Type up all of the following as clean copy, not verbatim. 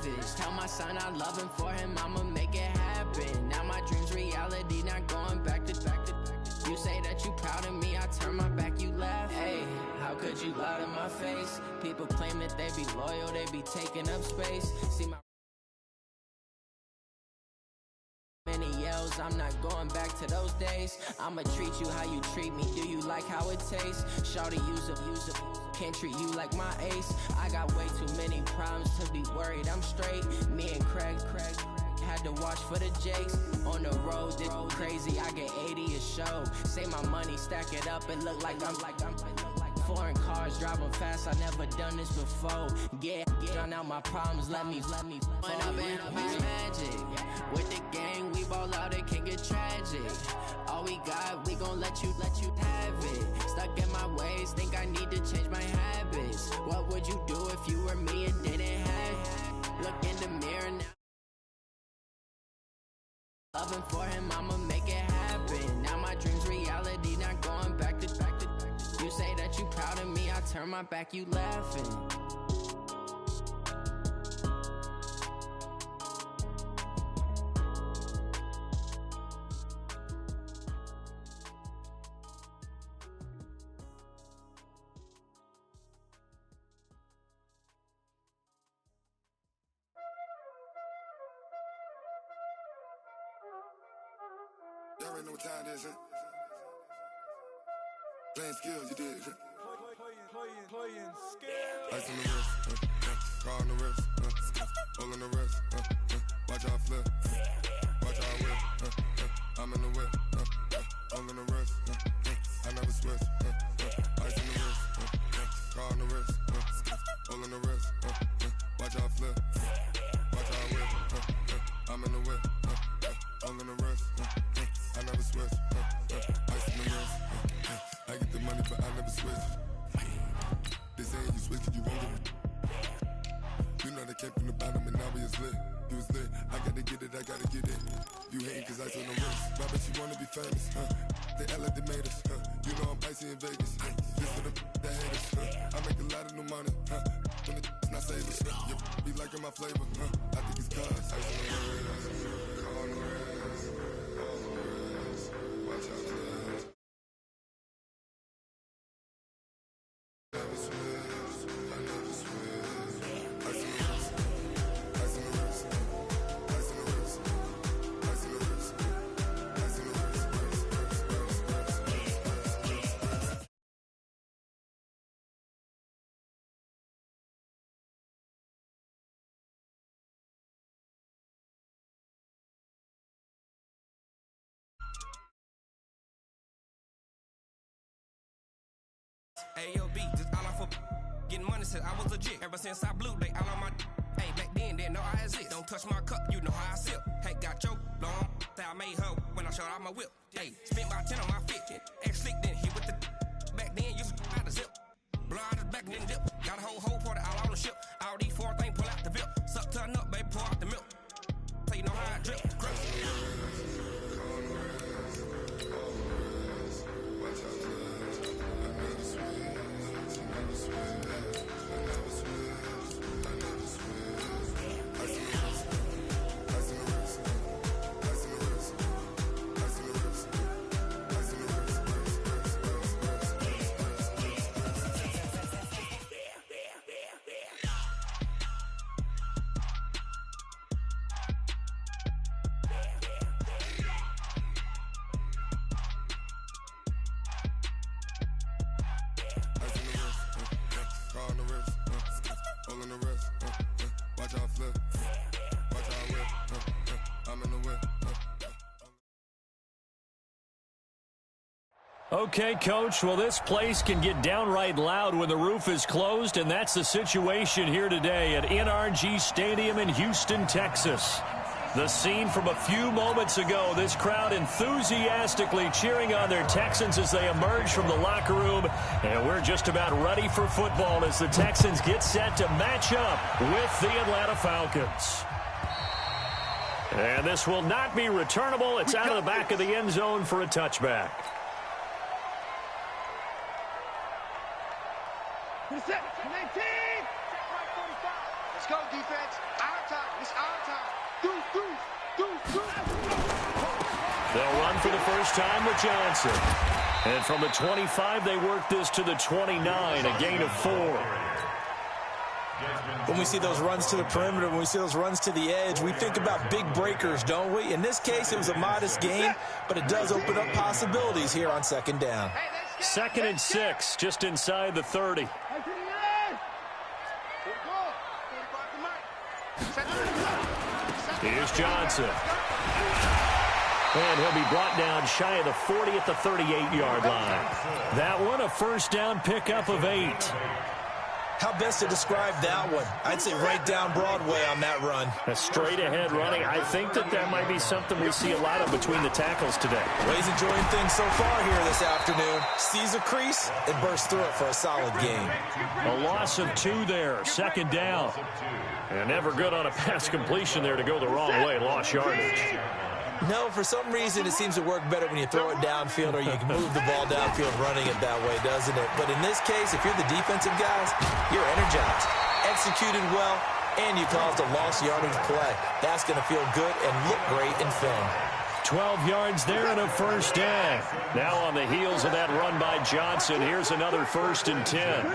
savage. Tell my son I love him, for him I'ma make it happen. Now my dream's reality, not going back to. You say that you proud of me, I turn my back, you laugh. Hey, how could you lie to my face? People claim that they be loyal, they be taking up space. See my many yells, I'm not going back to those days. I'ma treat you how you treat me, do you like how it tastes? Shawty, use up, can't treat you like my ace. I got way too many problems to be worried, I'm straight. Me and Craig had to watch for the Jakes. On the road, this crazy, I get 80 a show. Say my money, stack it up, it look like I'm foreign cars, driving fast, I never done this before. Drown out my problems, let me When up and up is magic. With the gang, we ball out, it can get tragic. All we got, we gon' let you have it. Stuck in my ways, think I need to change my habits. What would you do if you were me and didn't have it? Look in the mirror now. Loving for him, I'ma make it happen. Now my dream's reality, not going back to. You say that you proud of me, I turn my back, you laughing. Y'all already know what time it is, huh? Playing skills, you did. Playing skills. Ice on the wrist, car on the wrist, hole in the wrist, watch out flip, watch out whip, I'm in the whip, hole in the wrist, I never switch, ice on the wrist, car on the wrist, hole in the wrist, watch out flip, watch out whip, I'm in the whip, hole in the wrist, I never switch, ice on the wrist, I get the money but I never switch. They saying you switch it, you won't get it. You know they came from the bottom and now we is lit. You was lit, I gotta get it, I gotta get it. You hating cause ice on the wrist. I bet you wanna be famous, They act like they made us, You know I'm icy in Vegas, This for the that hate us, I make a lot of new money, When it's not savers, Be liking my flavor, I think it's cause ice on the wrist, car on the wrist, all the wrist, watch out for this. Never switch, I never switch. Ice on the wrist, ice on the wrist, ice on the wrist, ice on the wrist, ice on the wrist, AOB, just all off of getting money since I was legit. Ever since I blew, they all on my. Hey, back then, didn't know I exist. Don't touch my cup, you know how I sip. Hey, got your long. I made her when I showed out my whip. Hey, spent about 10 on my fit. Ex-slick, then hit with the. Back then, used to out the zip. Blow out his back, then dip. Got a whole party all on the ship. All these four things, pull out the VIP. Suck, turn up, baby, pour out the milk. So you know how I drip. Okay, Coach, well, this place can get downright loud when the roof is closed, and that's the situation here today at NRG Stadium in Houston, Texas. The scene from a few moments ago, this crowd enthusiastically cheering on their Texans as they emerge from the locker room, and we're just about ready for football as the Texans get set to match up with the Atlanta Falcons. And this will not be returnable. It's out of the back of the end zone for a touchback. Set, 19. Let's go, defense. Our time. They'll run for the first time with Johnson. And from the 25, they work this to the 29, a gain of 4. When we see those runs to the perimeter, when we see those runs to the edge, we think about big breakers, don't we? In this case, it was a modest gain, but it does open up possibilities here on second down. 2nd and 6, just inside the 30. Here's Johnson. And he'll be brought down shy of the 40 at the 38-yard line. That one, a first down pickup of 8. How best to describe that one? I'd say right down Broadway on that run. A straight-ahead running. I think that might be something we see a lot of between the tackles today. Well, he's enjoying things so far here this afternoon. Sees a crease and bursts through it for a solid gain. A loss of 2 there, 2nd down. And never good on a pass completion there to go the wrong way. Lost yardage. No, for some reason it seems to work better when you throw it downfield or you can move the ball downfield running it that way, doesn't it? But in this case, if you're the defensive guys, you're energized, executed well, and you caused a lost yardage play. That's going to feel good and look great in film. 12 yards there and a first down. Now on the heels of that run by Johnson, here's another 1st and 10.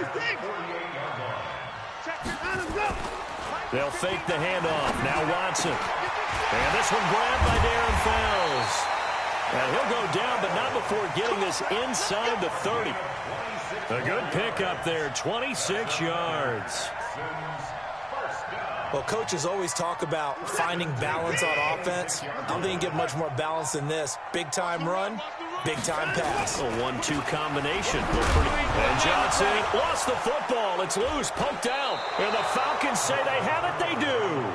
They'll fake the handoff. Now Watson. And this one grabbed by Darren Fells. And he'll go down, but not before getting this inside the 30. A good pickup there, 26 yards. Well, coaches always talk about finding balance on offense. I don't think you get much more balance than this. Big-time run, big-time pass. A 1-2 combination. And Johnson lost the football. It's loose, poked out. And the Falcons say they have it. They do.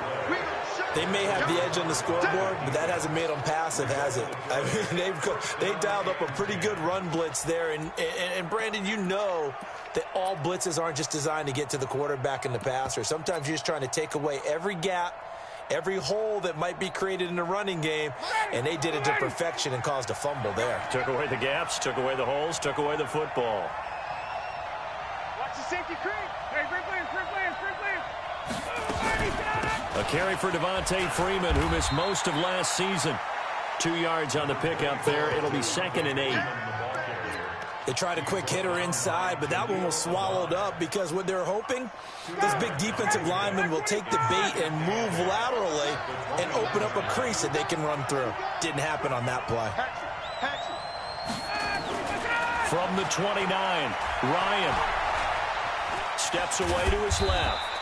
They may have the edge on the scoreboard, but that hasn't made them passive, has it? I mean, they've dialed up a pretty good run blitz there. And Brandon, you know that all blitzes aren't just designed to get to the quarterback and the passer. Sometimes you're just trying to take away every gap, every hole that might be created in the running game, and they did it to perfection and caused a fumble there. Took away the gaps, took away the holes, took away the football. Watch the safety creep. Hey, free players, free players, free players. A carry for Devontae Freeman, who missed most of last season. 2 yards on the pickup there. It'll be 2nd and 8. They tried a quick hitter inside, but that one was swallowed up because what they're hoping, this big defensive lineman will take the bait and move laterally and open up a crease that they can run through. Didn't happen on that play. From the 29, Ryan steps away to his left.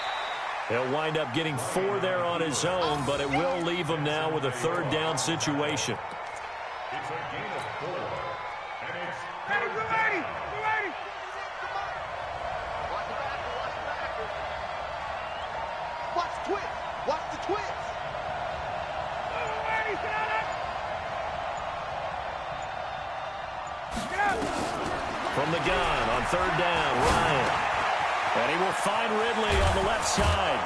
He'll wind up getting 4 there on his own, but it will leave him now with a 3rd down situation. It's a gain of 4. And it's... Hey, we're ready! We're ready! Watch the backer, watch the backer. Watch the twist! Watch the twist! We're ready, get out! Get out! From the gun on 3rd down, Ryan. And he will find Ridley on the left side.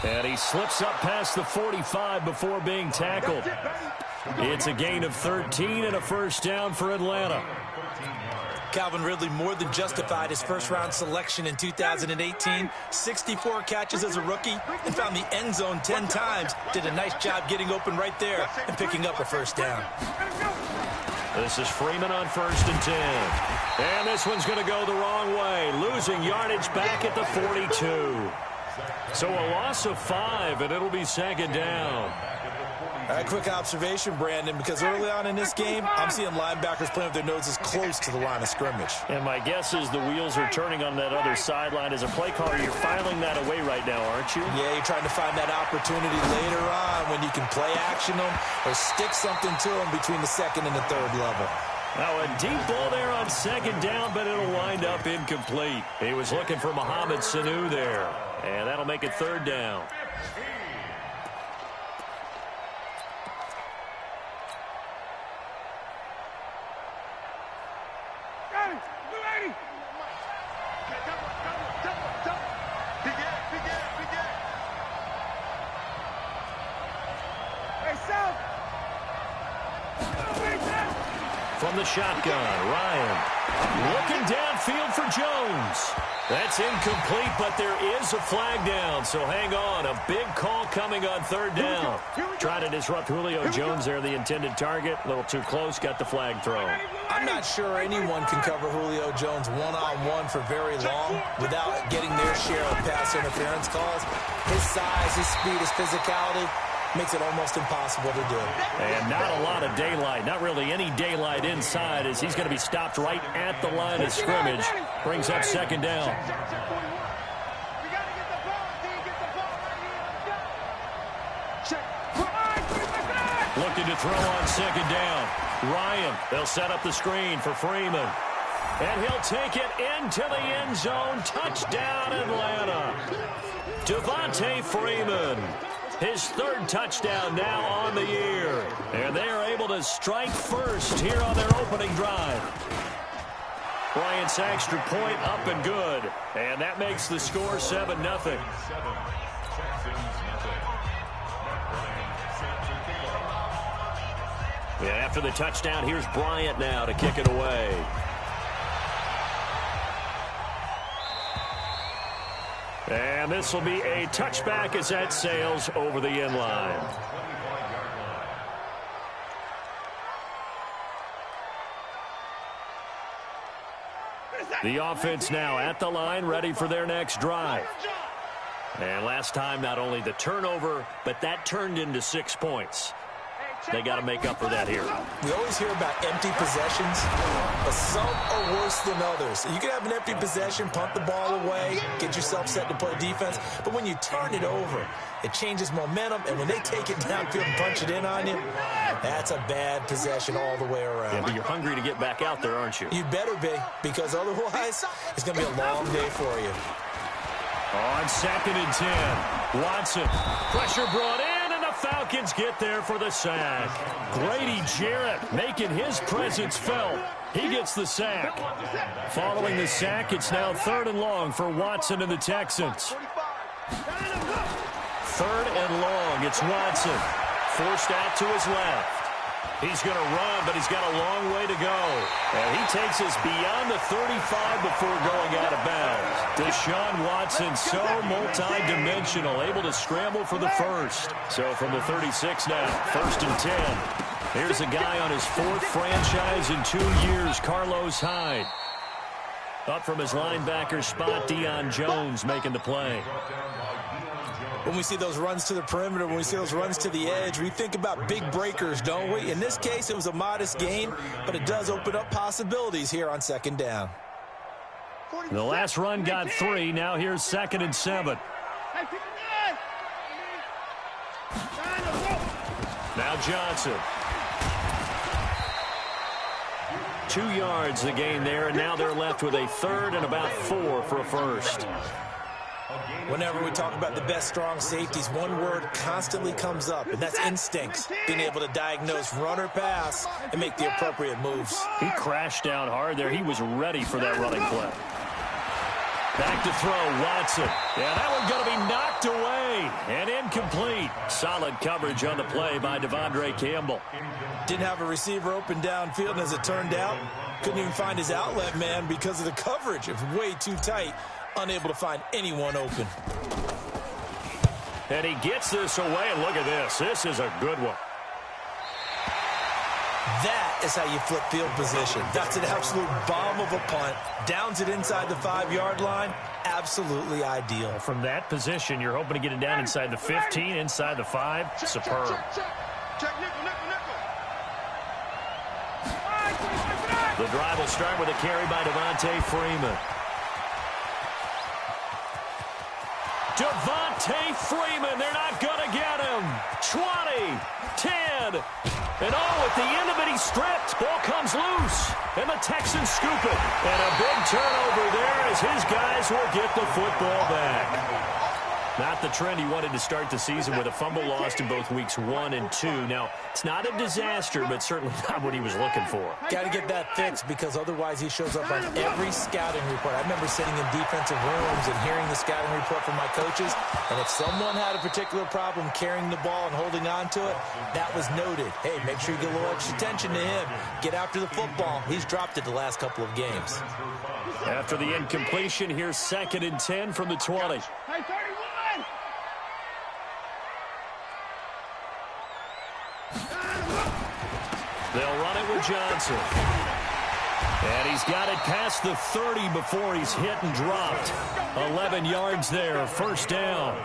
And he slips up past the 45 before being tackled. It's a gain of 13 and a first down for Atlanta. Calvin Ridley more than justified his first-round selection in 2018. 64 catches as a rookie and found the end zone 10 times. Did a nice job getting open right there and picking up a first down. This is Freeman on 1st and 10. And this one's going to go the wrong way, losing yardage back at the 42. So a loss of 5, and it'll be 2nd down. A quick observation, Brandon, because early on in this game, I'm seeing linebackers playing with their noses close to the line of scrimmage. And my guess is the wheels are turning on that other sideline. As a play caller, you're filing that away right now, aren't you? Yeah, you're trying to find that opportunity later on when you can play action them or stick something to them between the 2nd and the 3rd level. Now a deep ball there on 2nd down, but it'll wind up incomplete. He was looking for Mohamed Sanu there, and that'll make it 3rd down. From the shotgun, Ryan. Looking downfield for Jones. That's incomplete, but there is a flag down, so hang on. A big call coming on third down. Trying to disrupt Julio Jones there, the intended target. A little too close, got the flag thrown. I'm not sure anyone can cover Julio Jones one-on-one for very long without getting their share of pass interference calls. His size, his speed, his physicality makes it almost impossible to do. And not a lot of daylight, not really any daylight inside, as he's going to be stopped right at the line of scrimmage. Brings up second down. Looking to throw on second down. Ryan, they'll set up the screen for Freeman. And he'll take it into the end zone. Touchdown, Atlanta. Devontae Freeman. His third touchdown now on the year. And they are able to strike first here on their opening drive. Bryant's extra point up and good. And that makes the score 7-0. Yeah, after the touchdown, here's Bryant now to kick it away. And this will be a touchback as that sails over the end line. The offense now at the line, ready for their next drive. And last time, not only the turnover, but that turned into 6 points. They got to make up for that here. We always hear about empty possessions, but some are worse than others. You can have an empty possession, punt the ball away, get yourself set to play defense, but when you turn it over, it changes momentum, and when they take it downfield and punch it in on you, that's a bad possession all the way around. Yeah, but you're hungry to get back out there, aren't you? You better be, because otherwise, it's going to be a long day for you. On 2nd and 10, Watson, pressure brought in. Falcons get there for the sack. Grady Jarrett making his presence felt. He gets the sack. Following the sack, it's now 3rd and long for Watson and the Texans. 3rd and long, it's Watson. Forced out to his left. He's going to run, but he's got a long way to go. And he takes us beyond the 35 before going out of bounds. Deshaun Watson, so multi-dimensional, able to scramble for the first. So from the 36 now, 1st and 10. Here's a guy on his 4th franchise in 2 years, Carlos Hyde. Up from his linebacker spot, Deion Jones making the play. When we see those runs to the perimeter, when we see those runs to the edge, we think about big breakers, don't we? In this case, it was a modest gain, but it does open up possibilities here on 2nd down. The last run got 3. Now here's 2nd and 7. Now Johnson. 2 yards the gain there, and now they're left with a 3rd and about 4 for a first. Whenever we talk about the best strong safeties, one word constantly comes up, and that's instincts. Being able to diagnose run or pass and make the appropriate moves. He crashed down hard there. He was ready for that running play. Back to throw, Watson. Yeah, that one's going to be knocked away and incomplete. Solid coverage on the play by Devondre Campbell. Didn't have a receiver open downfield, and as it turned out, couldn't even find his outlet man because of the coverage. It was way too tight. Unable to find anyone open. And he gets this away, and look at this. This is a good one. That is how you flip field position. That's an absolute bomb of a punt. Downs it inside the 5-yard line. Absolutely ideal. From that position, you're hoping to get it down inside the 15, inside the 5. Superb. The drive will start with a carry by Devontae Freeman. Devontae Freeman, they're not going to get him. 20, 10, and at the end of it, he's stripped. Ball comes loose, and the Texans scoop it. And a big turnover there as his guys will get the football back. Not the trend he wanted to start the season with a fumble lost in both weeks 1 and 2. Now, it's not a disaster, but certainly not what he was looking for. Got to get that fixed because otherwise he shows up on every scouting report. I remember sitting in defensive rooms and hearing the scouting report from my coaches, and if someone had a particular problem carrying the ball and holding on to it, that was noted. Hey, make sure you get a little extra attention to him. Get after the football. He's dropped it the last couple of games. After the incompletion, here's 2nd and 10 from the 20. Hey, 31! They'll run it with Johnson. And he's got it past the 30 before he's hit and dropped. 11 yards there, 1st down.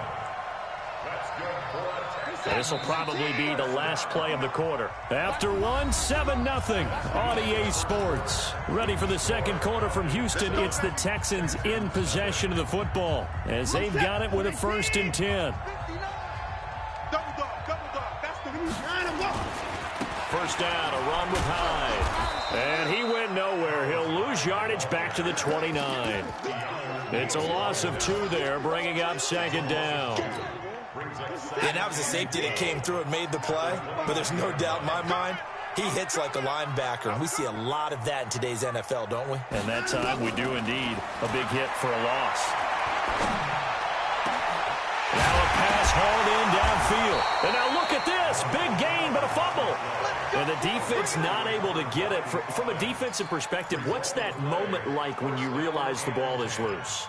This will probably be the last play of the quarter. After 7-0 on EA Sports. Ready for the 2nd quarter from Houston. It's the Texans in possession of the football as they've got it with a 1st and 10. Double dog. That's the move. 1st down, a run with Hyde. And he went nowhere. He'll lose yardage back to the 29. It's a loss of 2 there, bringing up 2nd down. And that was a safety that came through and made the play, but there's no doubt in my mind he hits like a linebacker, and we see a lot of that in today's NFL, don't we? And that time we do indeed. A big hit for a loss. Now a pass hauled in downfield. And now look at this. Big gain, but a fumble. And the defense not able to get it. From a defensive perspective, what's that moment like when you realize the ball is loose?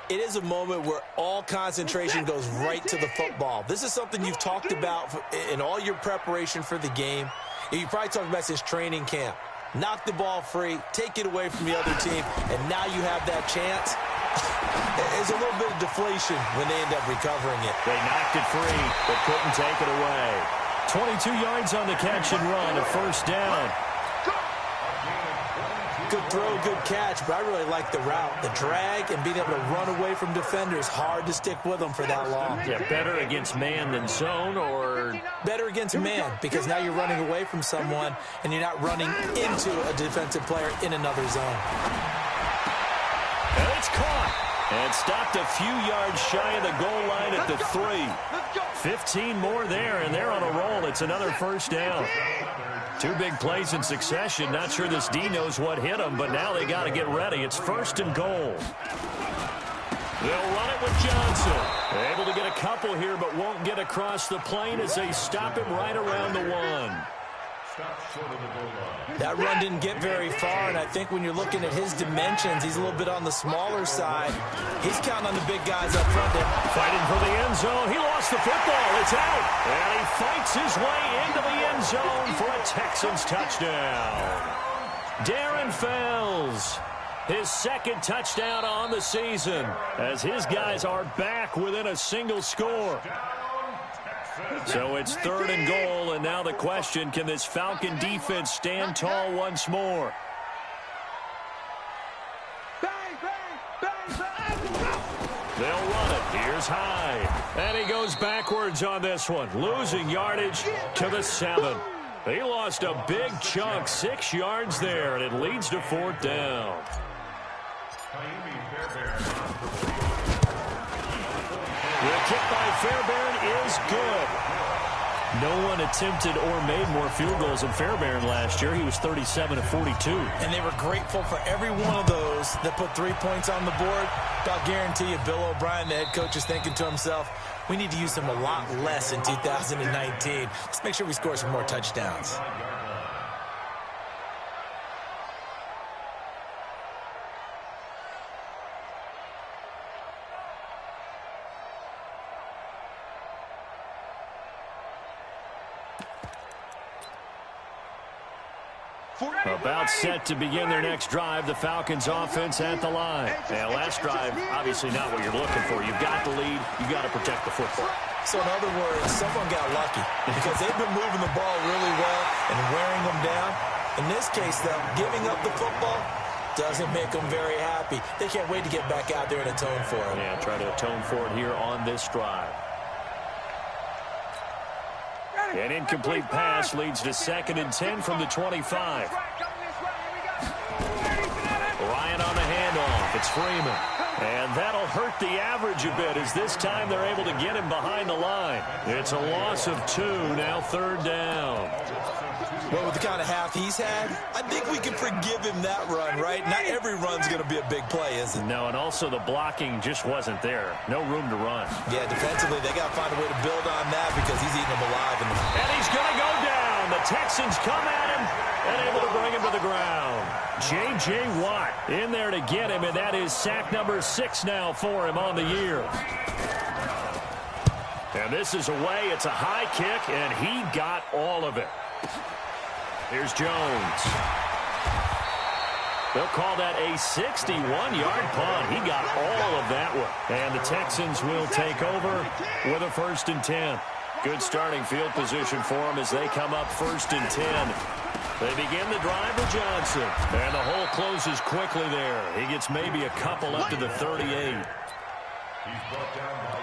It is a moment where all concentration goes right to the football. This is something you've talked about in all your preparation for the game. You probably talked about since training camp. Knock the ball free, take it away from the other team, and now you have that chance. There's a little bit of deflation when they end up recovering it. They knocked it free, but couldn't take it away. 22 yards on the catch and run, a 1st down. Good throw, good catch, but I really like the route. The drag and being able to run away from defenders, hard to stick with them for that long. Yeah, better against man than zone, or? Better against man, because now you're running away from someone and you're not running into a defensive player in another zone. And it's caught. And stopped a few yards shy of the goal line at the 3. 15 more there, and they're on a roll. It's another 1st down. 2 big plays in succession. Not sure this D knows what hit him, but now they got to get ready. It's 1st and goal. They'll run it with Johnson. Able to get a couple here, but won't get across the plane as they stop him right around the 1. That run didn't get very far, and I think when you're looking at his dimensions, he's a little bit on the smaller side. He's counting on the big guys up front there. Fighting for the end zone. He lost the football. It's out. And he fights his way into the end zone for a Texans touchdown. Darren Fells, his 2nd touchdown on the season, as his guys are back within a single score. So it's 3rd and goal, and now the question, can this Falcon defense stand tall once more? They'll run it. Here's Hyde. And he goes backwards on this one, losing yardage to the 7. He lost a big chunk, 6 yards there, and it leads to 4th down. The kick by Fairbairn is good. No one attempted or made more field goals than Fairbairn last year. He was 37 of 42. And they were grateful for every one of those that put 3 points on the board. I'll guarantee you Bill O'Brien, the head coach, is thinking to himself, we need to use them a lot less in 2019. Let's make sure we score some more touchdowns. About set to begin their next drive, the Falcons offense at the line. Now, last drive, obviously not what you're looking for. You've got the lead. You've got to protect the football. So, in other words, someone got lucky because they've been moving the ball really well and wearing them down. In this case, though, giving up the football doesn't make them very happy. They can't wait to get back out there and atone for it. Yeah, try to atone for it here on this drive. An incomplete pass leads to 2nd and 10 from the 25. Ryan on the handoff. It's Freeman. And that'll hurt the average a bit as this time they're able to get him behind the line. It's a loss of 2, now 3rd down. Well, with the kind of half he's had, I think we can forgive him that run, right? Not every run's going to be a big play, is it? No, and also the blocking just wasn't there. No room to run. Yeah, defensively, they got to find a way to build on that because he's eating them alive. And he's going to go down. The Texans come at him and able to bring him to the ground. J.J. Watt in there to get him, and that is sack number 6 now for him on the year. And this is away. It's a high kick, and he got all of it. Here's Jones. They'll call that a 61-yard punt. He got all of that one. And the Texans will take over with a 1st and 10. Good starting field position for them as they come up 1st and 10. They begin the drive with Johnson. And the hole closes quickly there. He gets maybe a couple up to the 38.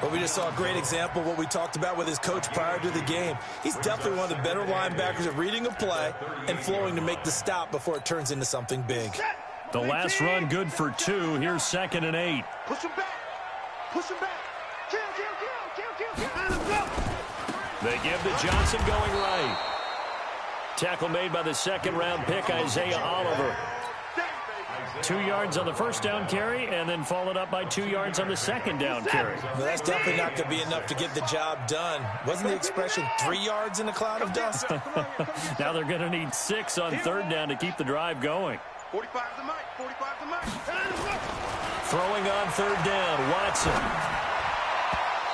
Well, we just saw a great example of what we talked about with his coach prior to the game. He's definitely one of the better linebackers at reading a play and flowing to make the stop before it turns into something big. The last run good for 2. Here's 2nd and 8. Push him back. Push him back. Kill. They give to Johnson going right. Tackle made by the 2nd-round pick, Isaiah Oliver. 2 yards on the 1st down carry, and then followed up by 2 yards on the 2nd down carry. Well, that's definitely not going to be enough to get the job done. Wasn't the expression 3 yards in a cloud of dust? Now they're going to need 6 on 3rd down to keep the drive going. 45 the mic. 45 the mic. Throwing on 3rd down, Watson.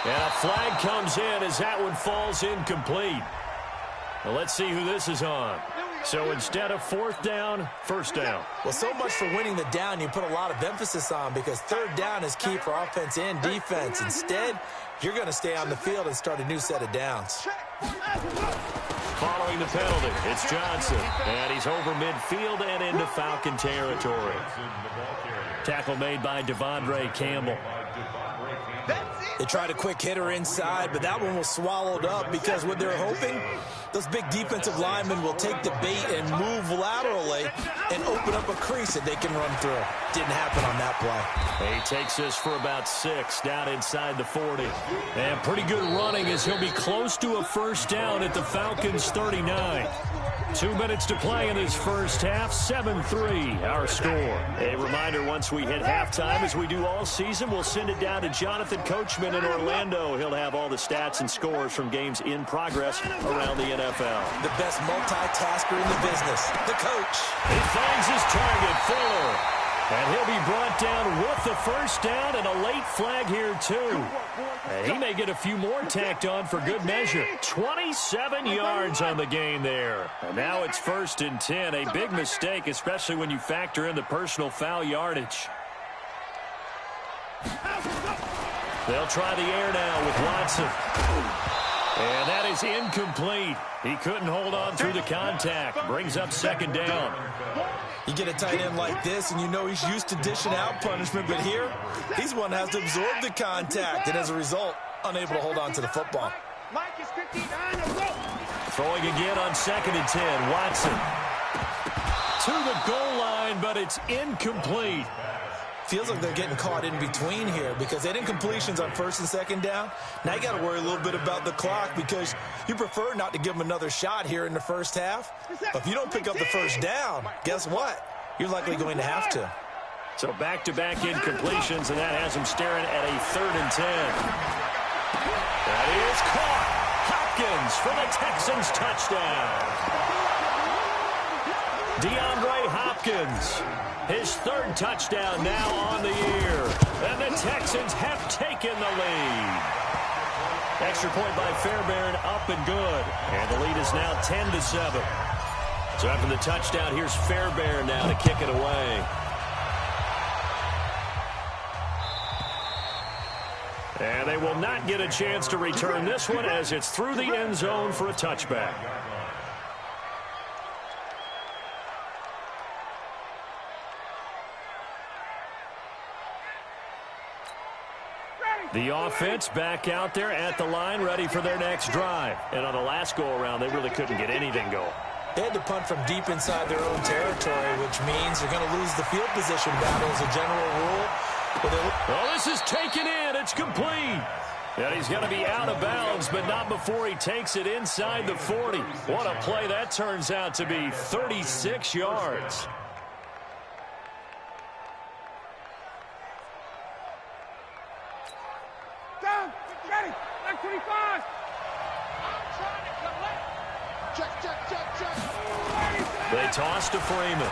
And a flag comes in as that one falls incomplete. Well, let's see who this is on. So instead of 4th down, 1st down. Well, so much for winning the down you put a lot of emphasis on because 3rd down is key for offense and defense. Instead, you're going to stay on the field and start a new set of downs. Following the penalty, it's Johnson. And he's over midfield and into Falcon territory. Tackle made by Devondre Campbell. They tried a quick hitter inside, but that one was swallowed up because what they're hoping, those big defensive linemen will take the bait and move laterally and open up a crease that they can run through. Didn't happen on that play. He takes this for about 6 down inside the 40. And pretty good running as he'll be close to a 1st down at the Falcons' 39. 2 minutes to play in this 1st half, 7-3 our score. A reminder, once we hit halftime, as we do all season, we'll send it down to Jonathan Coachman in Orlando. He'll have all the stats and scores from games in progress around the NFL. The best multitasker in the business, the coach. He finds his target, Fuller. And he'll be brought down with the 1st down and a late flag here, too. And he may get a few more tacked on for good measure. 27 yards on the gain there. And now it's 1st and 10. A big mistake, especially when you factor in the personal foul yardage. They'll try the air now with Watson. And that is incomplete. He couldn't hold on through the contact. Brings up 2nd down. You get a tight end like this, and you know he's used to dishing out punishment, but here, he's one that has to absorb the contact, and as a result, unable to hold on to the football. Throwing again on 2nd and 10. Watson to the goal line, but it's incomplete. Feels like they're getting caught in between here because they had incompletions on 1st and 2nd down. Now you got to worry a little bit about the clock because you prefer not to give them another shot here in the 1st half. But if you don't pick up the 1st down, guess what? You're likely going to have to. So back-to-back incompletions, and that has them staring at a 3rd and 10. That is caught. Hopkins for the Texans touchdown. DeAndre Hopkins. His 3rd touchdown now on the year. And the Texans have taken the lead. Extra point by Fairbairn, up and good. And the lead is now 10-7. So after the touchdown, here's Fairbairn now to kick it away. And they will not get a chance to return this one as it's through the end zone for a touchback. The offense back out there at the line, ready for their next drive. And on the last go-around, they really couldn't get anything going. They had to punt from deep inside their own territory, which means they're going to lose the field position battle as a general rule. Oh, this is taken in. It's complete. And he's going to be out of bounds, but not before he takes it inside the 40. What a play that turns out to be. 36 yards. Down. Ready. 25. I'm trying to collect. Check. They toss to Freeman.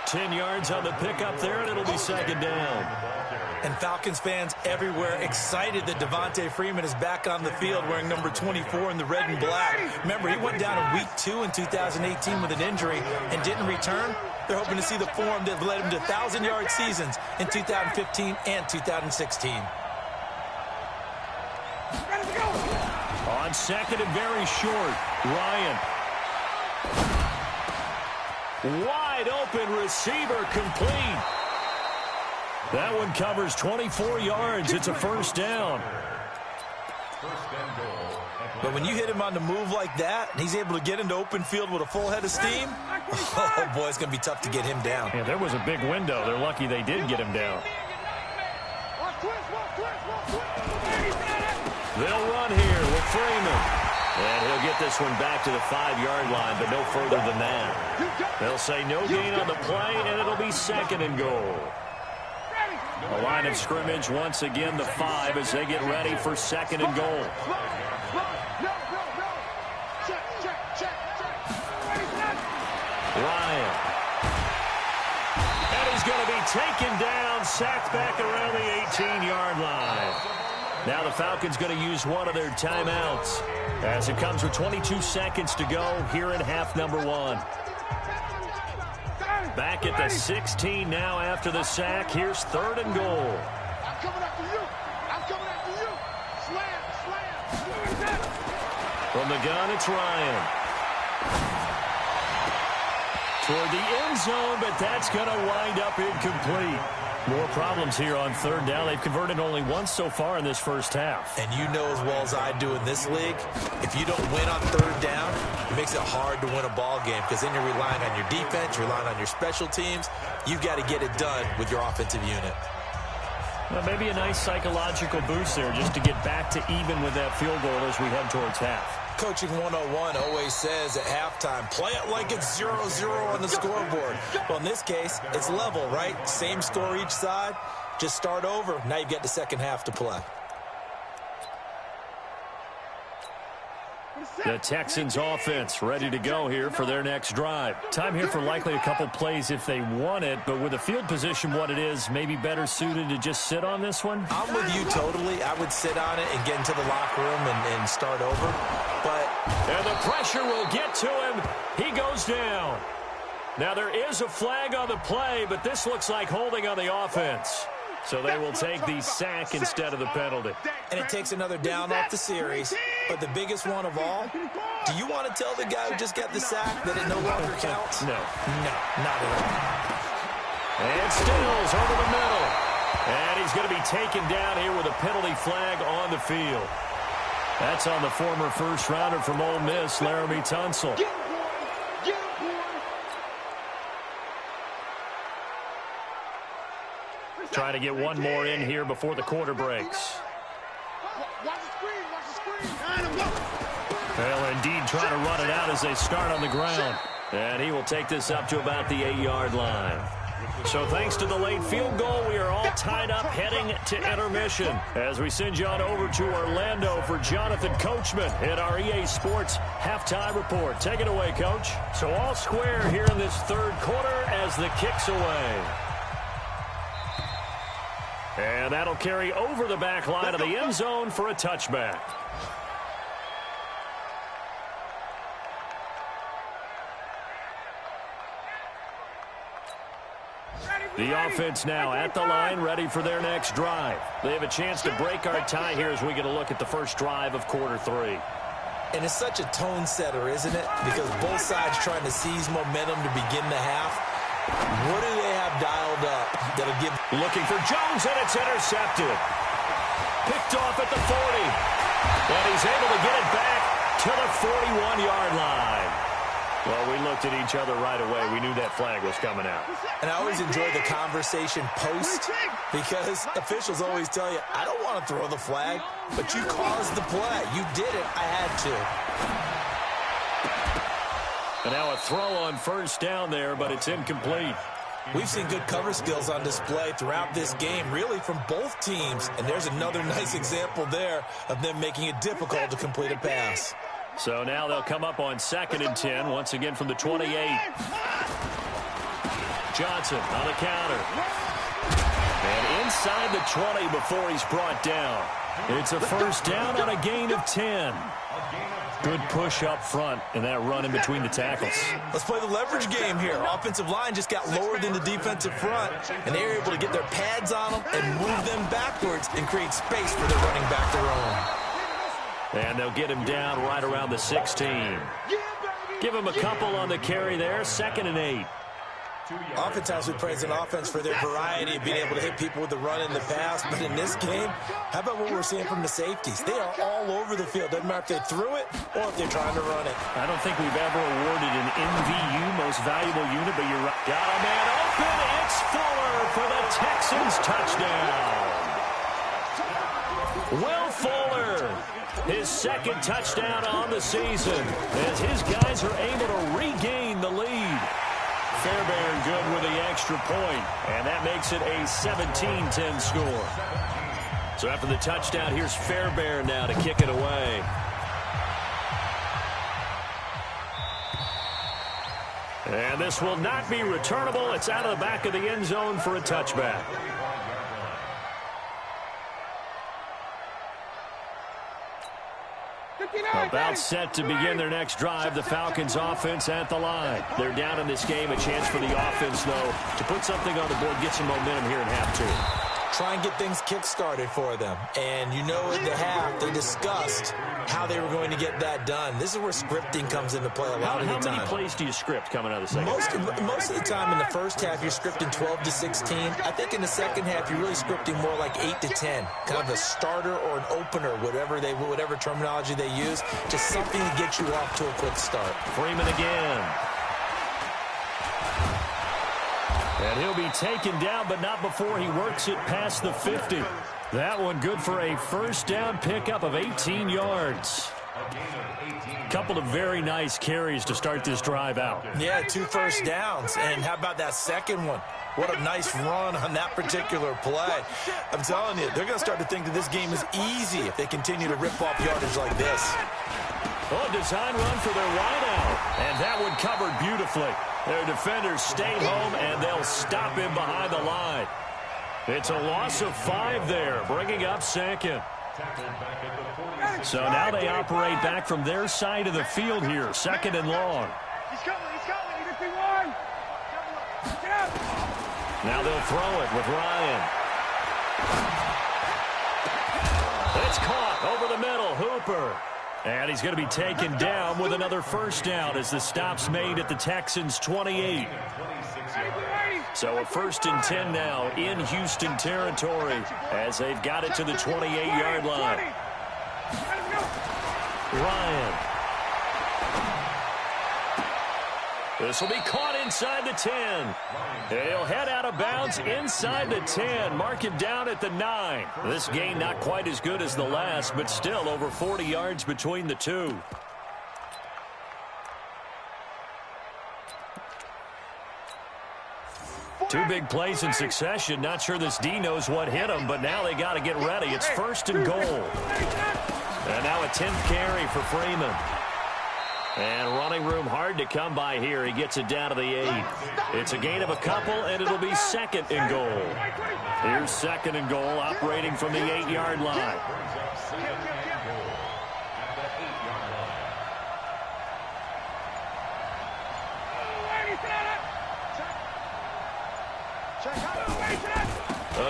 Ten yards on the pickup there, and it'll be second down. And Falcons fans everywhere excited that Devontae Freeman is back on the field wearing number 24 in the red and black. Remember, he went down in week 2 in 2018 with an injury and didn't return. They're hoping to see the form that led him to 1,000-yard seasons in 2015 and 2016. On second and very short, Ryan. Wide open receiver, complete. That one covers 24 yards. It's a first down. But when you hit him on the move like that, and he's able to get into open field with a full head of steam, oh, boy, it's going to be tough to get him down. Yeah, there was a big window. They're lucky they did get him down. They'll run here with Freeman. And he'll get this one back to the 5-yard line, but no further than that. They'll say no gain on the play, and it'll be second and goal. A line of scrimmage once again, the 5, as they get ready for second and goal. Ryan. And he's going to be taken down, sacked back around the 18-yard line. Now the Falcons going to use one of their timeouts as it comes with 22 seconds to go here in half number 1. Back at the 16 now after the sack. Here's third and goal. I'm coming after you. Slam. From the gun, it's Ryan. Toward the end zone, but that's going to wind up incomplete. More problems here on third down. They've converted only once so far in this first half. And you know as well as I do in this league, if you don't win on third down, it makes it hard to win a ball game because then you're relying on your defense, you're relying on your special teams. You've got to get it done with your offensive unit. Well, maybe a nice psychological boost there just to get back to even with that field goal as we head towards half. Coaching 101 always says at halftime, play it like it's 0-0 on the scoreboard. Well, in this case, it's level, right? Same score each side. Just start over. Now you've got the second half to play. The Texans offense ready to go here for their next drive. Time here for likely a couple plays if they want it, but with the field position what it is, maybe better suited to just sit on this one? I'm with you totally. I would sit on it and get into the locker room and start over. And the pressure will get to him. He goes down. Now there is a flag on the play, but this looks like holding on the offense. So they will take the sack instead of the penalty. And it takes another down off the series. But the biggest one of all, do you want to tell the guy who just got the sack that it no longer counts? No. No, not at all. And Stills over the middle. And he's going to be taken down here with a penalty flag on the field. That's on the former first-rounder from Ole Miss, Laramie Tunsil. Trying to get one more in here before the quarter breaks. Well, indeed, trying to run it out as they start on the ground. And he will take this up to about the 8-yard line. So thanks to the late field goal, we are all tied up heading to intermission as we send you on over to Orlando for Jonathan Coachman in our EA Sports Halftime Report. Take it away, Coach. So all square here in this third quarter as the kick's away. And that'll carry over the back line of the end zone for a touchback. The offense now at the line, ready for their next drive. They have a chance to break our tie here as we get a look at the first drive of quarter 3. And it's such a tone setter, isn't it? Because both sides trying to seize momentum to begin the half. What do they have dialed up that'll give? Looking for Jones, and it's intercepted. Picked off at the 40. And he's able to get it back to the 41-yard line. Well, we looked at each other right away. We knew that flag was coming out. And I always enjoy the conversation post because officials always tell you, I don't want to throw the flag, but you caused the play. You did it. I had to. And now a throw on first down there, but it's incomplete. We've seen good cover skills on display throughout this game, really from both teams. And there's another nice example there of them making it difficult to complete a pass. So now they'll come up on 2nd and 10, once again from the 28. Johnson on the counter. And inside the 20 before he's brought down. It's a first down on a gain of 10. Good push up front and that run in between the tackles. Let's play the leverage game here. Offensive line just got lower than the defensive front, and they were able to get their pads on them and move them backwards and create space for their running back to roam. And they'll get him down right around the 16. Give him a couple on the carry there. 2nd and 8. Oftentimes we praise an offense for their variety of being able to hit people with the run and the pass. But in this game, how about what we're seeing from the safeties? They are all over the field. Doesn't matter if they threw it or if they're trying to run it. I don't think we've ever awarded an MVU, most valuable unit, but you're right. Got a man open. It's Fuller for the Texans touchdown. Will Fuller, his 2nd touchdown on the season, as his guys are able to regain the lead. Fairbairn good with the extra point, and that makes it a 17-10 score. So after the touchdown, here's Fairbairn now to kick it away. And this will not be returnable. It's out of the back of the end zone for a touchback. About set to begin their next drive. The Falcons offense at the line. They're down in this game. A chance for the offense, though, to put something on the board, get some momentum here in half 2. Try and get things kick-started for them. And you know at the half, they discussed how they were going to get that done. This is where scripting comes into play a lot of the time. How many plays do you script coming out of the second half? Most of the time in the first half, you're scripting 12 to 16. I think in the second half, you're really scripting more like 8 to 10. Kind of a starter or an opener, whatever terminology they use. Just something to get you off to a quick start. Freeman again. And he'll be taken down, but not before he works it past the 50. That one good for a first down pickup of 18 yards. Couple of very nice carries to start this drive out. Yeah, 2 first downs. And how about that second one? What a nice run on that particular play. I'm telling you, they're going to start to think that this game is easy if they continue to rip off yardage like this. Oh, design run for their wideout. And that one covered beautifully. Their defenders stay home, and they'll stop him behind the line. It's a loss of 5 there, bringing up 2nd. So now they operate back from their side of the field here, 2nd and long. He's coming. He's just been one. Now they'll throw it with Ryan. It's caught over the middle, Hooper. And he's going to be taken down with another first down as the stop's made at the Texans' 28. So a 1st and 10 now in Houston territory as they've got it to the 28-yard line. Ryan. This will be caught inside the 10. He'll head out of bounds inside the 10. Mark him down at the 9. This gain not quite as good as the last, but still over 40 yards between the two. Two big plays in succession. Not sure this D knows what hit him, but now they got to get ready. It's 1st and goal. And now a 10th carry for Freeman. And running room hard to come by here. He gets it down to the 8. It's a gain of a couple, and it'll be 2nd and goal. Here's 2nd and goal, operating from the 8-yard line.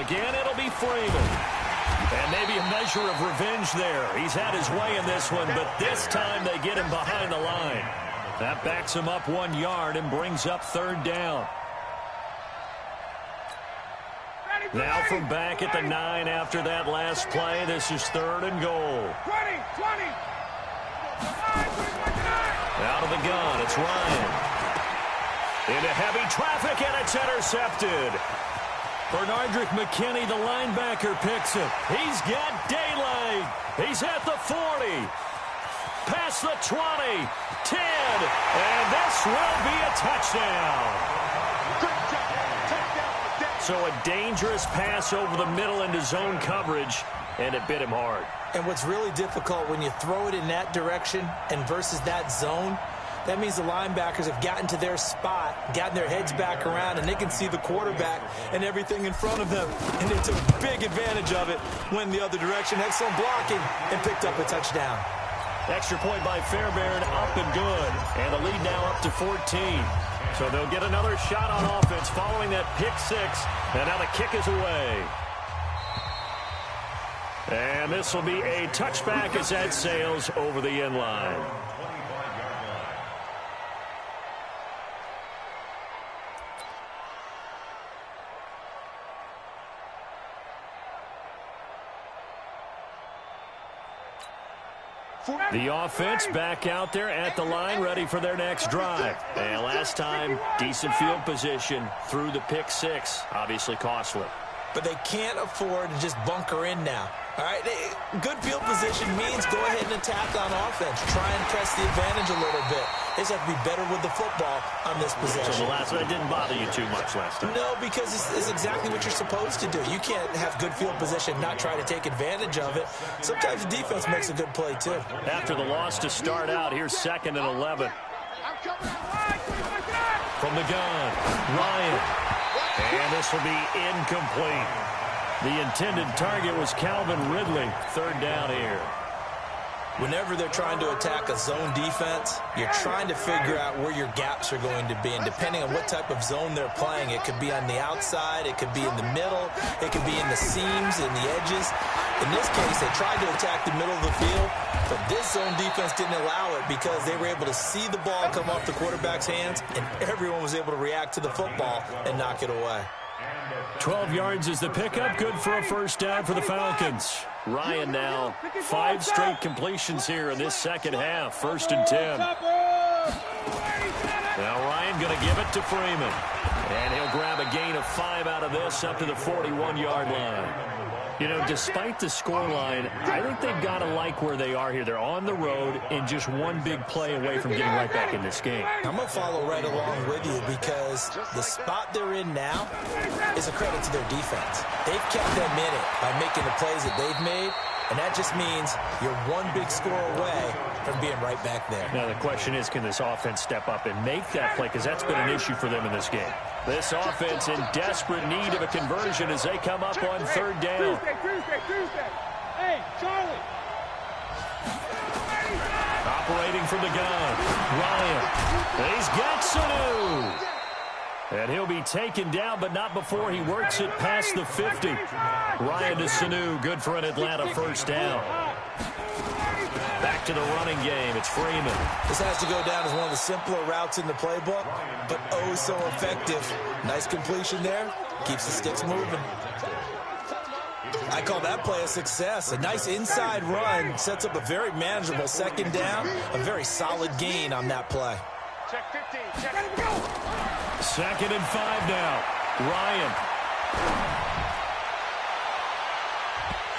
Again, it'll be Freeman. And maybe a measure of revenge there. He's had his way in this one, but this time they get him behind the line. That backs him up 1 yard and brings up 3rd down. Now from back at the 9 after that last play, this is 3rd and goal. Out of the gun, it's Ryan. Into heavy traffic, and it's intercepted. Bernardrick McKinney, the linebacker, picks it. He's got daylight. He's at the 40. Past the 20. 10. And this will be a touchdown. So a dangerous pass over the middle into zone coverage, and it bit him hard. And what's really difficult when you throw it in that direction and versus that zone, that means the linebackers have gotten to their spot, gotten their heads back around, and they can see the quarterback and everything in front of them. And they took big advantage of it, went the other direction, excellent blocking, and picked up a touchdown. Extra point by Fairbairn, up and good. And the lead now up to 14. So they'll get another shot on offense following that pick six. And now the kick is away. And this will be a touchback as that sails over the end line. The offense back out there at the line, ready for their next drive. And last time, decent field position through the pick six. Obviously costly. But they can't afford to just bunker in now. All right, good field position means go ahead and attack on offense. Try and press the advantage a little bit. They just have to be better with the football on this possession. So the last one didn't bother you too much last time? No, because it's exactly what you're supposed to do. You can't have good field position, not try to take advantage of it. Sometimes the defense makes a good play, too. After the loss to start out, here's 2nd and 11. From the gun, Ryan. And this will be incomplete. The intended target was Calvin Ridley. 3rd down here. Whenever they're trying to attack a zone defense, you're trying to figure out where your gaps are going to be. And depending on what type of zone they're playing, it could be on the outside, it could be in the middle, it could be in the seams, in the edges. In this case, they tried to attack the middle of the field, but this zone defense didn't allow it because they were able to see the ball come off the quarterback's hands, and everyone was able to react to the football and knock it away. 12 yards is the pickup. Good for a 1st down for the Falcons. Ryan now 5 straight completions here in this second half. 1st and 10. Now Ryan going to give it to Freeman. And he'll grab a gain of 5 out of this up to the 41-yard line. You know, despite the scoreline, I think they've got to like where they are here. They're on the road and just one big play away from getting right back in this game. I'm going to follow right along with you because the spot they're in now is a credit to their defense. They've kept them in it by making the plays that they've made, and that just means you're one big score away from being right back there. Now, the question is, can this offense step up and make that play? Because that's been an issue for them in this game. This offense in desperate need of a conversion as they come up on 3rd down. Tuesday. Hey, Charlie. Operating from the gun, Ryan. He's got Sanu. And he'll be taken down, but not before he works it past the 50. Ryan to Sanu, good for an Atlanta 1st down. Back to the running game. It's Freeman. This has to go down as one of the simpler routes in the playbook, but oh so effective. Nice completion there. Keeps the sticks moving. I call that play a success. A nice inside run sets up a very manageable 2nd down. A very solid gain on that play. Check 15. Check it. Go. 2nd and 5 now. Ryan.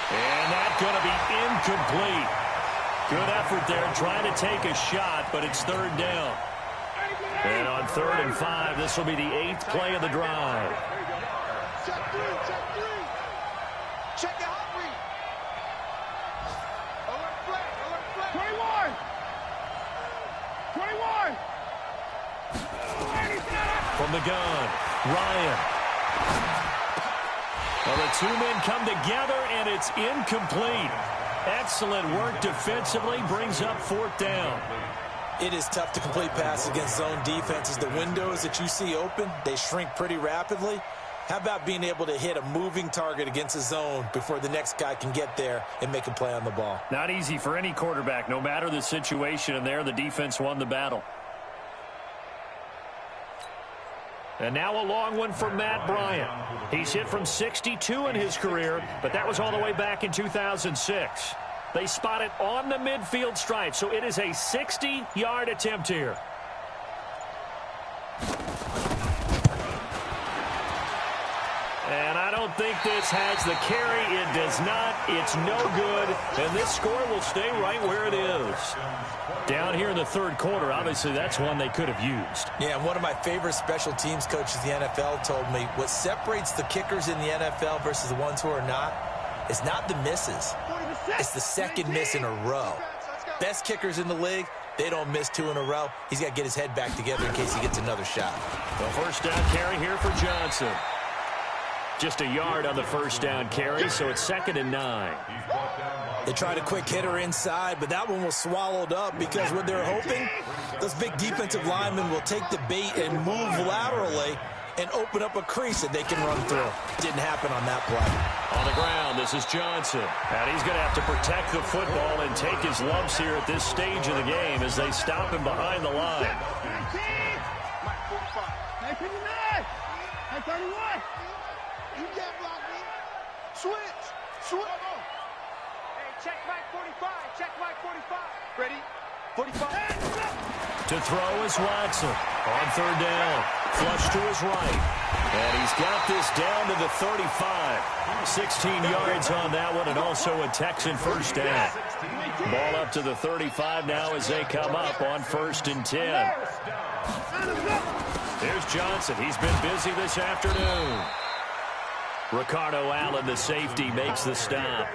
And that's going to be incomplete. Good effort there, trying to take a shot, but it's 3rd down. And on 3rd and 5, this will be the 8th play of the drive. Check 3. Check the hot read. Alert flag. 21. From the gun, Ryan. Well, the 2 men come together, and it's incomplete. Excellent work defensively, brings up 4th down. It is tough to complete passes against zone defenses. The windows that you see open, they shrink pretty rapidly. How about being able to hit a moving target against a zone before the next guy can get there and make a play on the ball? Not easy for any quarterback, no matter the situation, and there the defense won the battle. And now a long one for Matt Bryant. He's hit from 62 in his career, but that was all the way back in 2006. They spot it on the midfield stripe, so it is a 60-yard attempt here. And I don't think this has the carry. It does not. It's no good. And this score will stay right where it is. Down here in the third quarter, obviously that's one they could have used. Yeah, one of my favorite special teams coaches in the NFL told me what separates the kickers in the NFL versus the ones who are not is not the misses. It's the second miss in a row. Best kickers in the league, they don't miss 2 in a row. He's got to get his head back together in case he gets another shot. The first down carry here for Johnson. Just a yard on the first down carry, so it's 2nd and 9. They tried a quick hitter inside, but that one was swallowed up because what they're hoping, those big defensive linemen will take the bait and move laterally and open up a crease that they can run through. Didn't happen on that play. On the ground, this is Johnson. And he's going to have to protect the football and take his lumps here at this stage of the game as they stop him behind the line. 31. You get blocked, man. Switch. Hey, check Mike 45. Check Mike 45. Ready? 45. To throw is Watson. On 3rd down. Flush to his right. And he's got this down to the 35. 16 yards on that one, and also a Texan first down. Ball up to the 35 now as they come up on 1st and 10. Here's Johnson. He's been busy this afternoon. Ricardo Allen, the safety, makes the stop.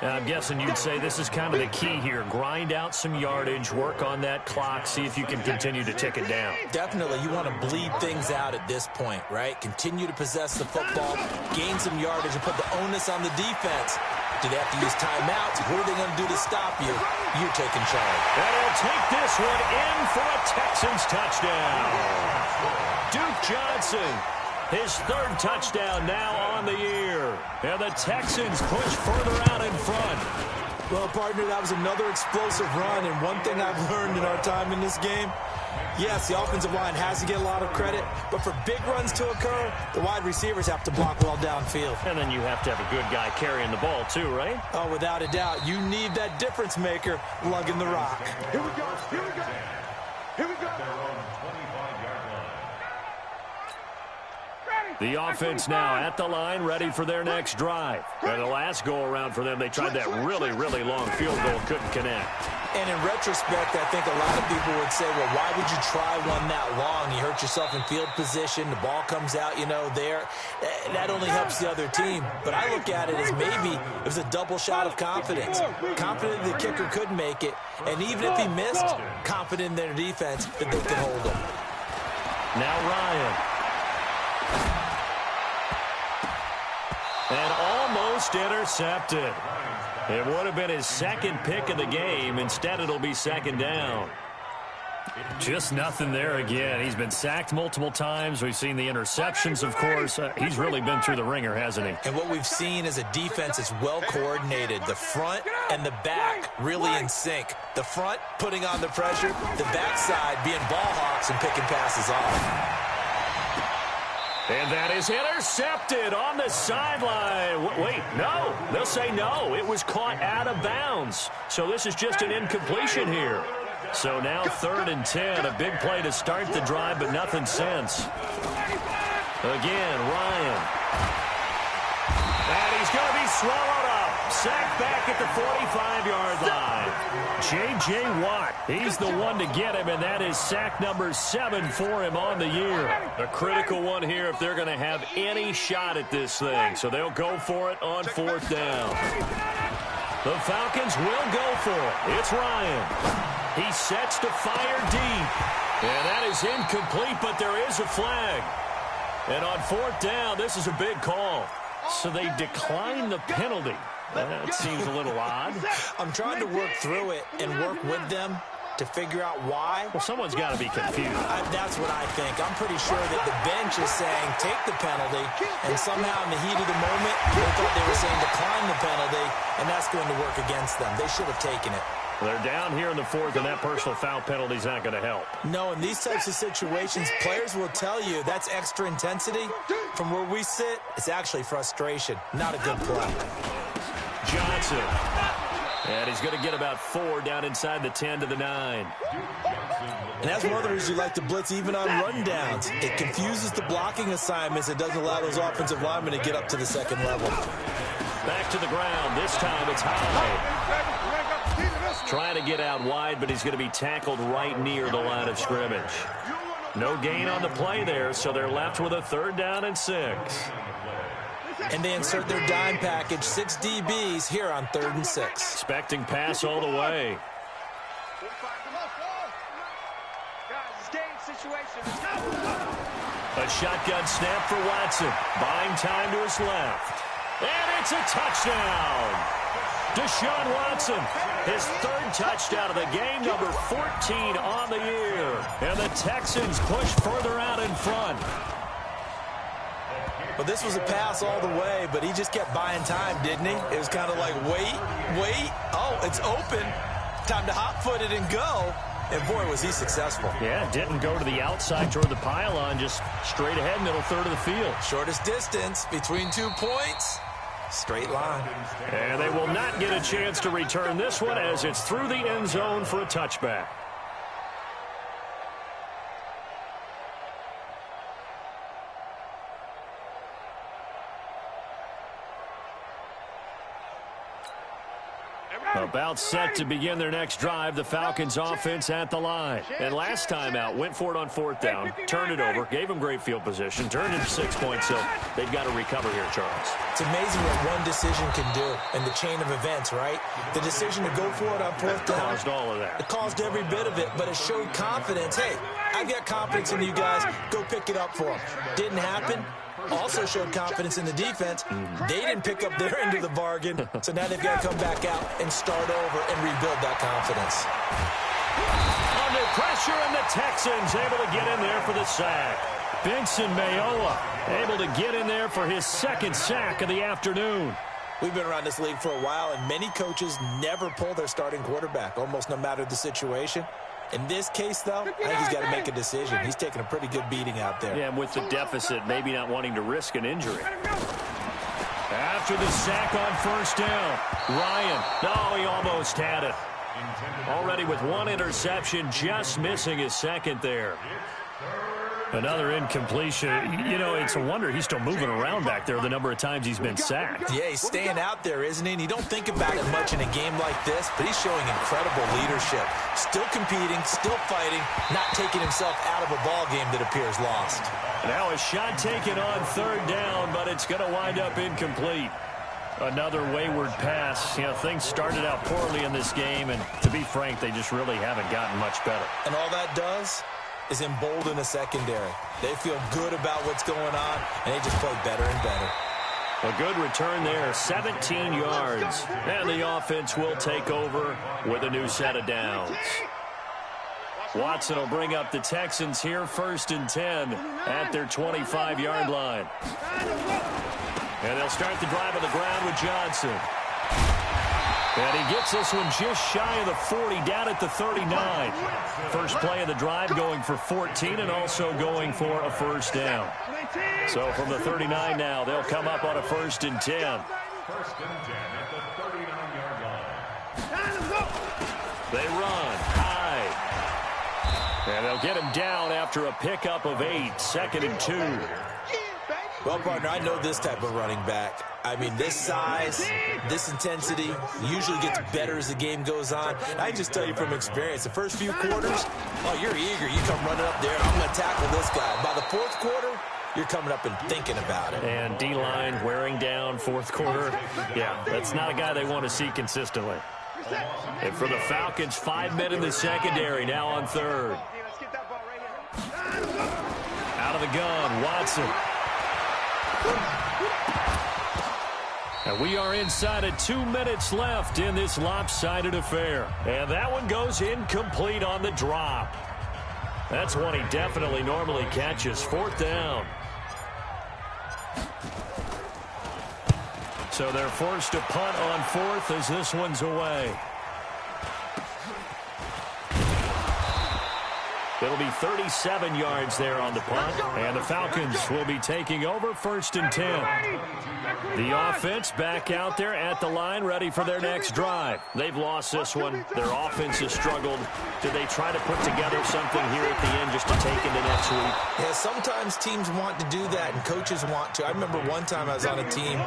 I'm guessing you'd say this is kind of the key here. Grind out some yardage, work on that clock, see if you can continue to tick it down. Definitely. You want to bleed things out at this point, right? Continue to possess the football, gain some yardage, and put the onus on the defense. Do they have to use timeouts? What are they going to do to stop you? You're taking charge. And he'll take this one in for a Texans touchdown. Duke Johnson, his 3rd touchdown now on the year. And the Texans push further out in front. Well, partner, that was another explosive run. And one thing I've learned in our time in this game, yes, the offensive line has to get a lot of credit, but for big runs to occur, the wide receivers have to block well downfield. And then you have to have a good guy carrying the ball too, right? Oh, without a doubt. You need that difference maker lugging the rock. Here we go. The offense now at the line, ready for their next drive. And the last go-around for them, they tried that really, really long field goal, couldn't connect. And in retrospect, I think a lot of people would say, well, why would you try one that long? You hurt yourself in field position. The ball comes out, there. That only helps the other team. But I look at it as maybe it was a double shot of confidence. Confident the kicker could make it. And even if he missed, confident in their defense that they can hold him. Now Ryan. And almost intercepted. It would have been his 2nd pick of the game. Instead, it'll be 2nd down. Just nothing there again. He's been sacked multiple times. We've seen the interceptions, of course. He's really been through the ringer, hasn't he? And what we've seen is a defense that's well coordinated. The front and the back really in sync. The front putting on the pressure. The backside being ball hawks and picking passes off. And that is intercepted on the sideline. Wait, no. They'll say no. It was caught out of bounds. So this is just an incompletion here. So now 3rd and 10. A big play to start the drive, but nothing since. Again, Ryan. And he's going to be swallowed up. Sacked back at the 45-yard line. J.J. Watt, he's the one to get him, and that is sack number 7 for him on the year. A critical one here if they're going to have any shot at this thing. So they'll go for it on 4th down. The Falcons will go for it. It's Ryan. He sets to fire deep. And that is incomplete, but there is a flag. And on 4th down, this is a big call. So they decline the penalty. That seems a little odd. I'm trying to work through it and work with them to figure out why. Well, someone's got to be confused. That's what I think. I'm pretty sure that the bench is saying take the penalty, and somehow in the heat of the moment, they thought they were saying decline the penalty, and that's going to work against them. They should have taken it. They're down here in the 4th, and that personal foul penalty is not going to help. No, in these types of situations, players will tell you that's extra intensity. From where we sit, it's actually frustration, not a good play. Johnson. And he's going to get about 4 down inside the 10 to the 9. And that's one of the reasons you like to blitz even on rundowns. It confuses the blocking assignments. It doesn't allow those offensive linemen to get up to the second level. Back to the ground. This time it's high. Trying to get out wide, but he's going to be tackled right near the line of scrimmage. No gain on the play there, so they're left with a 3rd down and 6. And they insert their dime package, 6 DBs here on 3rd and 6. Expecting pass all the way. A shotgun snap for Watson. Buying time to his left. And it's a touchdown. Deshaun Watson, his 3rd touchdown of the game, number 14 on the year. And the Texans push further out in front. Well, this was a pass all the way, but he just kept buying time, didn't he? It was kind of like, wait. Oh, it's open. Time to hot-foot it and go. And, boy, was he successful. Yeah, didn't go to the outside toward the pylon, just straight ahead, middle third of the field. Shortest distance between 2 points. Straight line. And they will not get a chance to return this one as it's through the end zone for a touchback. About set to begin their next drive, the Falcons offense at the line. And last time out, went for it on 4th down, turned it over, gave them great field position, turned into 6 points, so they've got to recover here, Charles. It's amazing what one decision can do in the chain of events, right? The decision to go for it on 4th down. Caused all of that. It caused every bit of it, but it showed confidence. Hey, I've got confidence in you guys. Go pick it up for them. Didn't happen. Also showed confidence in the defense. They didn't pick up their end of the bargain, so now they've got to come back out and start over and rebuild that confidence. Under pressure, and the Texans able to get in there for the sack. Benson Mayowa able to get in there for his 2nd sack of the afternoon. We've been around this league for a while, and many coaches never pull their starting quarterback, almost no matter the situation. In this case, though, I think he's got to make a decision. He's taking a pretty good beating out there. Yeah, and with the deficit, maybe not wanting to risk an injury. After the sack on 1st down, Ryan, no, he almost had it. Already with 1 interception, just missing his 2nd there. Another incompletion. You know, it's a wonder he's still moving around back there the number of times he's been sacked. Yeah, he's staying out there, isn't he? And you don't think about it much in a game like this, but he's showing incredible leadership. Still competing, still fighting, not taking himself out of a ball game that appears lost. Now a shot taken on 3rd down, but it's going to wind up incomplete. Another wayward pass. You know, things started out poorly in this game, and to be frank, they just really haven't gotten much better. And all that does is embolden the secondary. They feel good about what's going on, and they just play better and better. A good return there, 17 yards. And the offense will take over with a new set of downs. Watson will bring up the Texans here, 1st and 10 at their 25-yard line. And they'll start the drive on the ground with Johnson. And he gets this one just shy of the 40, down at the 39. First play of the drive going for 14 and also going for a 1st down. So from the 39 now, they'll come up on a 1st and 10. 1st and 10 at the 39-yard line. They run high. And they'll get him down after a pickup of 8, 2nd and 2. Well, partner, I know this type of running back. I mean, this size, this intensity usually gets better as the game goes on. I just tell you from experience, the first few quarters, oh, you're eager. You come running up there, I'm going to tackle this guy. By the 4th quarter, you're coming up and thinking about it. And D-line wearing down 4th quarter. Yeah, that's not a guy they want to see consistently. And for the Falcons, 5 men in the secondary, now on 3rd. Out of the gun, Watson. And we are inside of 2 minutes left in this lopsided affair. And that one goes incomplete on the drop. That's one he definitely normally catches. 4th down. So they're forced to punt on 4th as this one's away. It'll be 37 yards there on the punt. And the Falcons will be taking over 1st and 10. The offense back out there at the line, ready for their next drive. They've lost this one. Their offense has struggled. Do they try to put together something here at the end just to take into next week? Yeah, sometimes teams want to do that, and coaches want to. I remember one time I was on a team,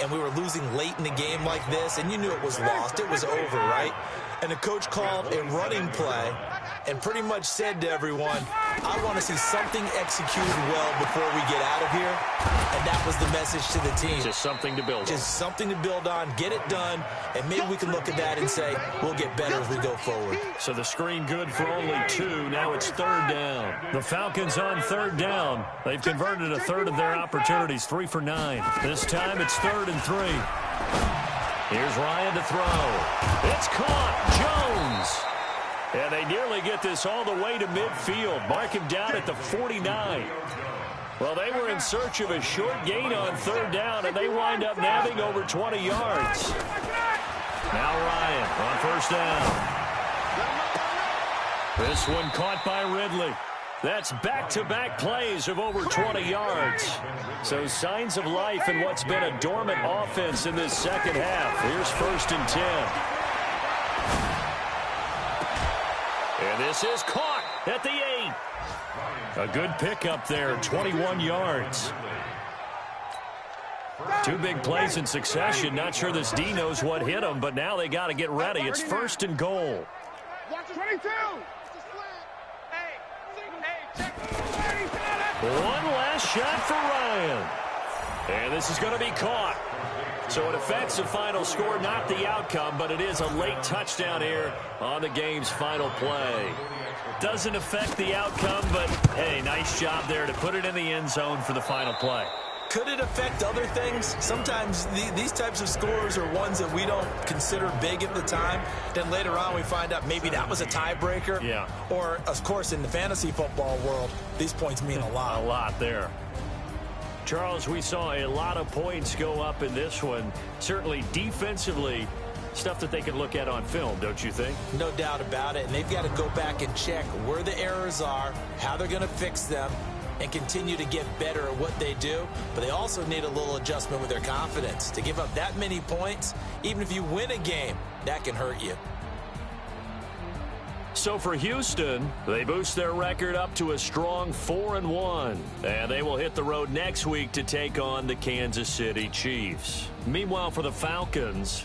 and we were losing late in the game like this, and you knew it was lost. It was over, right? And the coach called a running play and pretty much said to everyone, I want to see something executed well before we get out of here. And that was the message to the team. Just something to build on. Just something to build on, get it done, and maybe we can look at that and say, we'll get better as we go forward. So the screen good for only 2. Now it's 3rd down. The Falcons on 3rd down. They've converted a third of their opportunities, 3 for 9. This time it's 3rd and 3. Here's Ryan to throw. It's caught. Jones. And they nearly get this all the way to midfield. Mark him down at the 49. Well, they were in search of a short gain on 3rd down, and they wind up nabbing over 20 yards. Now Ryan on 1st down. This one caught by Ridley. That's back-to-back plays of over 20 yards. So signs of life in what's been a dormant offense in this second half. Here's 1st and 10. And this is caught at the 8. A good pickup there, 21 yards. 2 big plays in succession. Not sure this D knows what hit him, but now they got to get ready. It's 1st and goal. 22. One last shot for Ryan. And this is going to be caught. So it affects the final score, not the outcome, but it is a late touchdown here on the game's final play. Doesn't affect the outcome, but, hey, nice job there to put it in the end zone for the final play. Could it affect other things? Sometimes these types of scores are ones that we don't consider big at the time. Then later on we find out maybe that was a tiebreaker. Yeah. Or, of course, in the fantasy football world, these points mean a lot. A lot there. Charles, we saw a lot of points go up in this one. Certainly defensively, stuff that they can look at on film, don't you think? No doubt about it. And they've got to go back and check where the errors are, how they're going to fix them, and continue to get better at what they do. But they also need a little adjustment with their confidence. To give up that many points, even if you win a game, that can hurt you. So for Houston, they boost their record up to a strong 4-1. And they will hit the road next week to take on the Kansas City Chiefs. Meanwhile, for the Falcons,